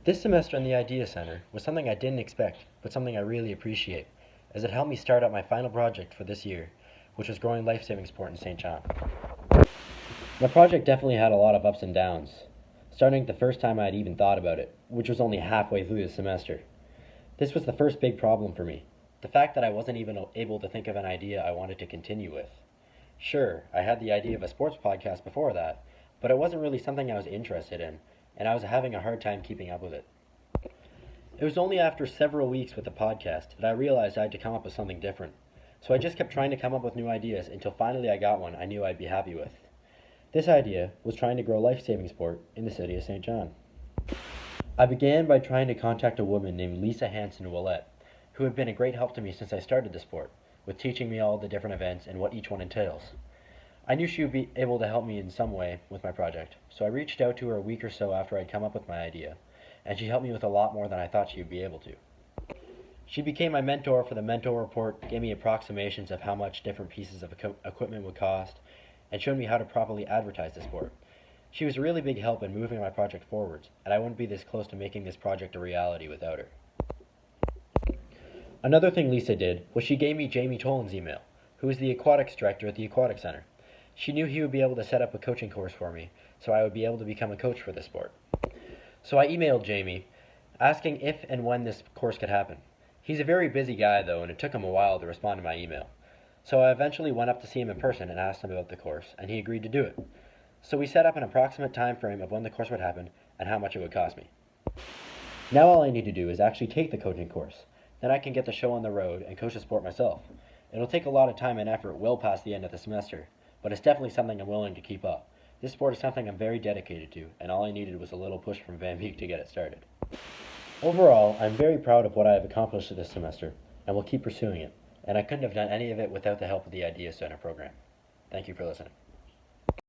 This semester in the Idea Center was something I didn't expect, but something I really appreciate, as it helped me start out my final project for this year, which was growing life-saving sport in St. John. My project definitely had a lot of ups and downs, starting the first time I had even thought about it, which was only halfway through the semester. This was the first big problem for me, the fact that I wasn't even able to think of an idea I wanted to continue with. Sure, I had the idea of a sports podcast before that, but it wasn't really something I was interested in, and I was having a hard time keeping up with it. It was only after several weeks with the podcast that I realized I had to come up with something different. So I just kept trying to come up with new ideas until finally I got one I knew I'd be happy with. This idea was trying to grow life-saving sport in the city of St. John. I began by trying to contact a woman named Lisa Hanson-Willette, who had been a great help to me since I started the sport, with teaching me all the different events and what each one entails. I knew she would be able to help me in some way with my project, so I reached out to her a week or so after I'd come up with my idea, and she helped me with a lot more than I thought she would be able to. She became my mentor for the mentor report, gave me approximations of how much different pieces of equipment would cost, and showed me how to properly advertise the sport. She was a really big help in moving my project forwards, and I wouldn't be this close to making this project a reality without her. Another thing Lisa did was she gave me Jamie Tolan's email, who is the aquatics director at the Aquatic Center. She knew he would be able to set up a coaching course for me, so I would be able to become a coach for the sport. So I emailed Jamie, asking if and when this course could happen. He's a very busy guy though, and it took him a while to respond to my email. So I eventually went up to see him in person and asked him about the course, and he agreed to do it. So we set up an approximate time frame of when the course would happen and how much it would cost me. Now all I need to do is actually take the coaching course. Then I can get the show on the road and coach the sport myself. It'll take a lot of time and effort well past the end of the semester, but it's definitely something I'm willing to keep up. This sport is something I'm very dedicated to, and all I needed was a little push from Van Beek to get it started. Overall, I'm very proud of what I have accomplished this semester, and will keep pursuing it, and I couldn't have done any of it without the help of the Idea Center program. Thank you for listening.